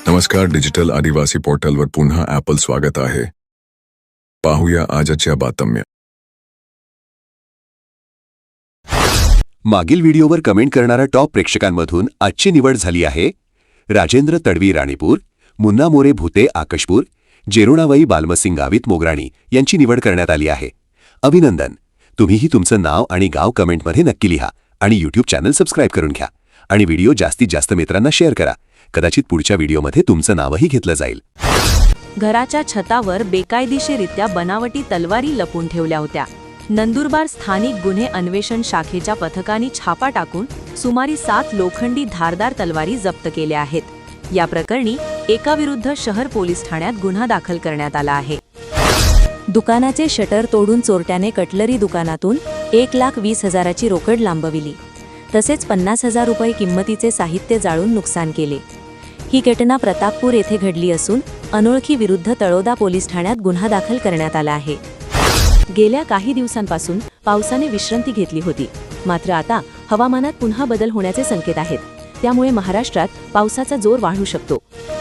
नमस्कार, डिजिटल आदिवासी पोर्टलवर पुन्हा ॲपल स्वागत आहे. पाहूया आजच्या बातम्या. मागील व्हिडिओवर कमेंट करणाऱ्या टॉप प्रेक्षकांमधून आजची निवड झाली आहे राजेंद्र तडवी राणीपूर, मुन्ना मोरे भूते आकशपूर, जेरुणावई बालमसिंग गावित मोगराणी यांची निवड करण्यात आली आहे. अभिनंदन. तुम्हीही तुमचं नाव आणि गाव कमेंटमध्ये नक्की लिहा आणि यूट्यूब चॅनल सबस्क्राईब करून घ्या आणि व्हिडिओ जास्तीत जास्त मित्रांना शेअर करा. कदाचित पुढच्या व्हिडिओमध्ये तुमचं नावही घेतलं जाईल. घराच्या छतावर बेकायदेशीरित्या बनावटी तलवारी लपून ठेवल्या होत्या. नंदुरबार स्थानिक गुन्हे अन्वेषण शाखेच्या पथकाने छापा टाकून सुमारे 7 लोखंडी धारदार तलवारी जप्त केल्या आहेत. या प्रकरणी एकाविरुद्ध शहर पोलीस ठाण्यात गुन्हा दाखल करण्यात आला आहे. दुकानाचे शटर तोडून चोरट्याने कटलरी दुकानातून 1,20,000ची रोकड लांबविली. तसेच 50,000 रुपये किंमतीचे साहित्य जाळून नुकसान केले. ही घटना प्रतापपूर येथे घडली असून अनोळखी विरुद्ध तळोदा पोलीस ठाण्यात गुन्हा दाखल करण्यात आला आहे. गेल्या काही दिवसांपासून पावसाने विश्रांती घेतली होती. मात्र आता हवामानात पुन्हा बदल होण्याचे संकेत आहेत. त्यामुळे महाराष्ट्रात पावसाचा जोर वाढू शकतो.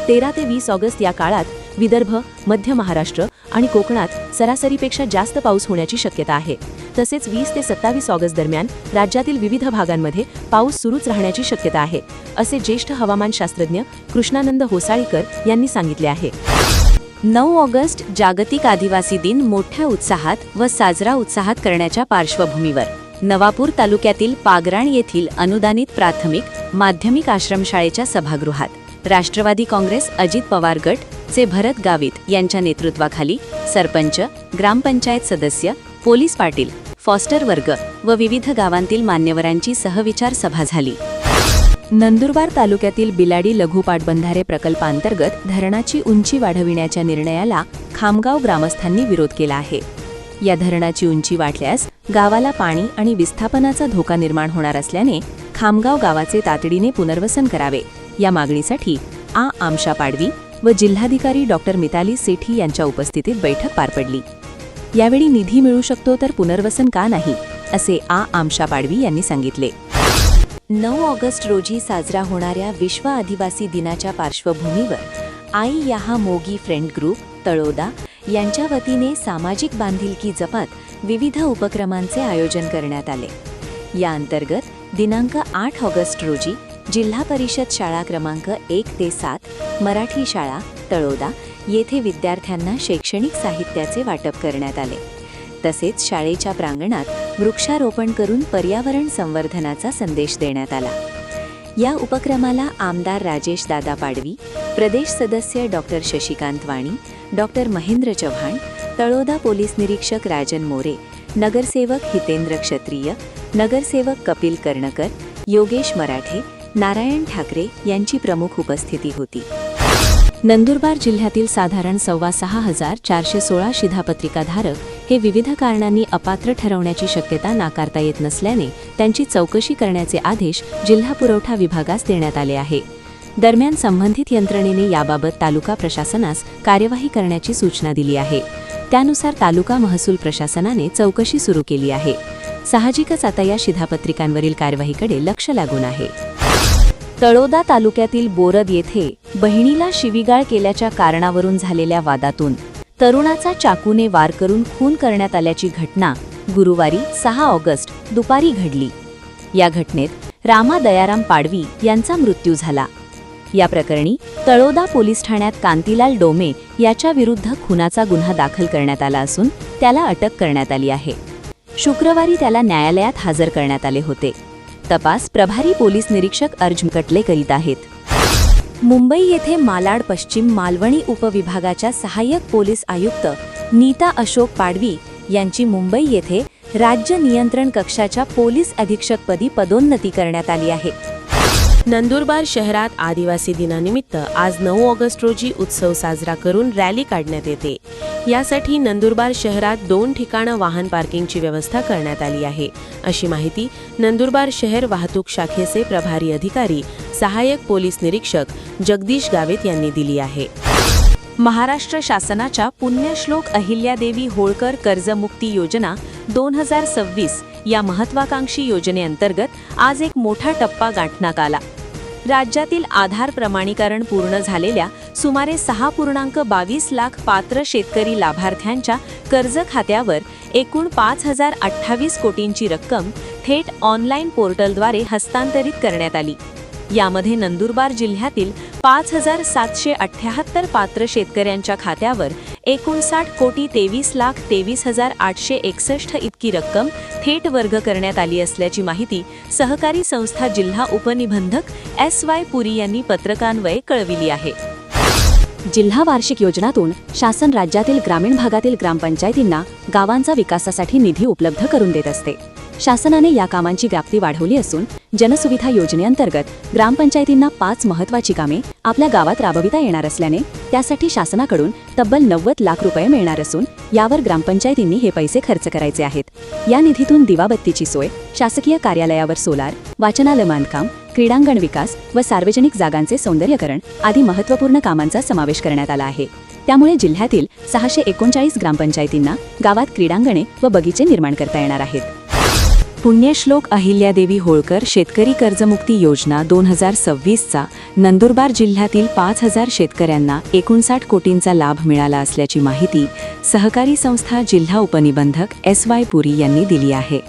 13 ते 20 ऑगस्ट या काळात विदर्भ, मध्य महाराष्ट्र आणि कोकणात सरासरीपेक्षा जास्त पाऊस होण्याची शक्यता आहे. तसेच 20 ते 27 ऑगस्ट दरम्यान राज्यातील विविध भागांमध्ये पाऊस सुरूच राहण्याची शक्यता आहे, असे ज्येष्ठ हवामानशास्त्रज्ञ कृष्णानंद होसाळीकर यांनी सांगितले आहे. 9 ऑगस्ट जागतिक आदिवासी दिन मोठ्या उत्साहात व साजरा उत्साहात करण्याच्या पार्श्वभूमीवर नवापूर तालुक्यातील पागराण येथील अनुदानित प्राथमिक माध्यमिक आश्रमशाळेच्या सभागृहात राष्ट्रवादी काँग्रेस अजित पवार गट चे भरत गावित यांच्या नेतृत्वाखाली सरपंच, ग्रामपंचायत सदस्य, पोलीस पाटील, फॉस्टर वर्ग व विविध गावांतील मान्यवरांची सहविचार सभा झाली. नंदुरबार तालुक्यातील बिलाडी लघु पाटबंधारे प्रकल्पांतर्गत धरणाची उंची वाढविण्याच्या निर्णयाला खामगाव ग्रामस्थांनी विरोध केला आहे. या धरणाची उंची वाढल्यास गावाला पाणी आणि विस्थापनाचा धोका निर्माण होणार असल्याने खामगाव गावाचे तातडीने पुनर्वसन करावे या मागणीसाठी आमशा पाडवी व जिल्हाधिकारी डॉक्टर मिताली सेठी यांच्या उपस्थितीत बैठक पार पडली. यावेळी निधी मिळू शकतो तर पुनर्वसन का नाही, असे आमशा पाडवी यांनी सांगितले. 9 ऑगस्ट रोजी साजरा होणाऱ्या विश्व आदिवासी दिनाच्या पार्श्वभूमीवर आई यहा मोगी फ्रेंड ग्रुप तळोदा यांच्या वतीने सामाजिक बांधिलकी जपत विविध उपक्रमांचे आयोजन करण्यात आले. या अंतर्गत दिनांक 8 ऑगस्ट रोजी जिल्हा परिषद शाळा क्रमांक 1 ते 7 मराठी शाळा तळोदा येथे विद्यार्थ्यांना शैक्षणिक साहित्याचे वाटप करण्यात आले. तसेच शाळेच्या प्रांगणात वृक्षारोपण करून पर्यावरण संवर्धनाचा संदेश देण्यात आला. या उपक्रमाला आमदार राजेश दादा पाडवी, प्रदेश सदस्य डॉक्टर शशिकांत वाणी, डॉक्टर महेंद्र चव्हाण, तळोदा पोलीस निरीक्षक राजन मोरे, नगरसेवक हितेंद्र क्षत्रिय, नगरसेवक कपिल कर्णकर, योगेश मराठे, नारायण ठाकरे यांची प्रमुख उपस्थिती होती. नंदुरबार जिल्ह्यातील साधारण 6,416 शिधापत्रिकाधारक हे विविध कारणांनी अपात्र ठरवण्याची शक्यता नाकारता येत नसल्याने त्यांची चौकशी करण्याचे आदेश जिल्हा पुरवठा विभागास देण्यात आले आहे. दरम्यान संबंधित यंत्रणेने याबाबत तालुका प्रशासनास कार्यवाही करण्याची सूचना दिली आहे. त्यानुसार तालुका महसूल प्रशासनाने चौकशी सुरू केली आहे. साहजिकच आता या शिधापत्रिकांवरील कार्यवाहीकडे लक्ष लागून आहे. तळोदा तालुक्यातील बोरद येथे बहिणीला शिवीगाळ केल्याच्या कारणावरून झालेल्या वादातून तरुणाचा चाकूने वार करून खून करण्यात आल्याची घटना गुरुवारी 6 ऑगस्ट दुपारी घडली. या घटनेत रामा दयाराम पाडवी यांचा मृत्यू झाला. या प्रकरणी तळोदा पोलीस ठाण्यात कांतीलाल डोमे याच्या विरुद्ध खुनाचा गुन्हा दाखल करण्यात आला असून त्याला अटक करण्यात आली आहे. शुक्रवारी त्याला न्यायालयात हजर करण्यात आले होते. तपास प्रभारी पोलीस निरीक्षक अर्जुन कटले करीत आहेत. मुंबई येथे मालाड पश्चिम मालवणी उपविभागाच्या सहाय्यक पोलीस आयुक्त नीता अशोक पाडवी यांची मुंबई येथे राज्य नियंत्रण कक्षाच्या पोलीस अधीक्षकपदी पदोन्नती करण्यात आली आहे. नंदुरबार शहरात आदिवासी दिनानिमित्त आज 9 ऑगस्ट रोजी उत्सव साजरा करून रॅली काढण्यात येते. यासाठी नंदुरबार शहरात 2 ठिकाणं वाहन पार्किंगची व्यवस्था करण्यात आली आहे, अशी माहिती नंदुरबार शहर वाहतूक शाखेचे प्रभारी अधिकारी सहाय्यक पोलीस निरीक्षक जगदीश गावित यांनी दिली आहे. महाराष्ट्र शासनाच्या पुण्यश्लोक अहिल्यादेवी होळकर कर्जमुक्ती योजना 2026 या महत्वाकांक्षी योजनेअंतर्गत आज एक मोठा टप्पा गाठण्यात आला. राज्यातील आधार प्रमाणीकरण पूर्ण झालेल्या सुमारे 6.22 लाख पात्र शेतकरी लाभार्थ्यांच्या कर्ज खात्यावर एकूण 5,028 कोटींची रक्कम थेट ऑनलाईन पोर्टलद्वारे हस्तांतरित करण्यात आली. यामध्ये नंदुरबार जिल्ह्यातील 5,778 पात्र शेतकऱ्यांच्या खात्यावर 59,23,23,861 इतकी रक्कम थेट वर्ग करण्यात आली असल्याची माहिती सहकारी संस्था जिल्हा उपनिबंधक SY पुरी यांनी पत्रकान्वये कळविली आहे. जिल्हा वार्षिक योजनातून शासन राज्यातील ग्रामीण भागातील ग्रामपंचायतींना गावांचा विकासासाठी निधी उपलब्ध करून देत असते. शासनाने या कामांची व्याप्ती वाढवली असून जनसुविधा योजनेअंतर्गत ग्रामपंचायतींना 5 महत्त्वाची कामे आपल्या गावात राबविता येणार असल्याने त्यासाठी शासनाकडून तब्बल 90 लाख रुपये मिळणार असून यावर ग्रामपंचायतींनी हे पैसे खर्च करायचे आहेत. या निधीतून दिवाबत्तीची सोय, शासकीय कार्यालयावर सोलार, वाचनालय बांधकाम, क्रीडांगण विकास व सार्वजनिक जागांचे सौंदर्यकरण आदी महत्त्वपूर्ण कामांचा समावेश करण्यात आला आहे. त्यामुळे जिल्ह्यातील 639 ग्रामपंचायतींना गावात क्रीडांगणे व बगीचे निर्माण करता येणार आहेत. पुण्यश्लोक अहिल्यादेवी होळकर शेतकरी कर्जमुक्ती योजना 2026चा नंदुरबार जिल्ह्यातील 5,000 शेतकऱ्यांना 59 कोटींचा लाभ मिळाला असल्याची माहिती सहकारी संस्था जिल्हा उपनिबंधक SY पुरी यांनी दिली आहे.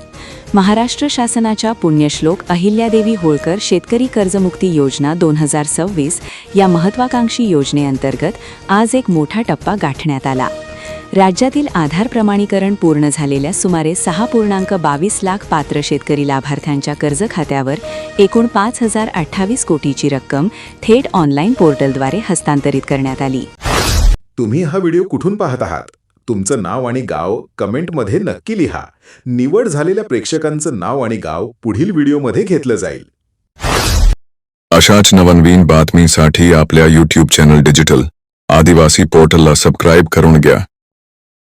महाराष्ट्र शासनाच्या पुण्यश्लोक अहिल्यादेवी होळकर शेतकरी कर्जमुक्ती योजना 2026 या महत्त्वाकांक्षी योजनेअंतर्गत आज एक मोठा टप्पा गाठण्यात आला. राज्यातील आधार प्रमाणीकरण पूर्ण झालेल्या सुमारे 6.22 लाख पात्र शेतकरी लाभार्थ्यांच्या कर्ज खात्यावर एकूण 5,028 कोटीची रक्कम थेट ऑनलाईन पोर्टलद्वारे हस्तांतरित करण्यात आली. तुम्ही हा व्हिडिओ कुठून पाहत आहात? तुमचं नाव आणि गाव कमेंटमध्ये नक्की लिहा. निवड झालेल्या प्रेक्षकांचं नाव आणि गाव पुढील व्हिडिओमध्ये घेतलं जाईल. अशाच नवनवीन बातमीसाठी आपल्या YouTube चॅनल डिजिटल आदिवासी पोर्टलला सबस्क्राईब करून घ्या.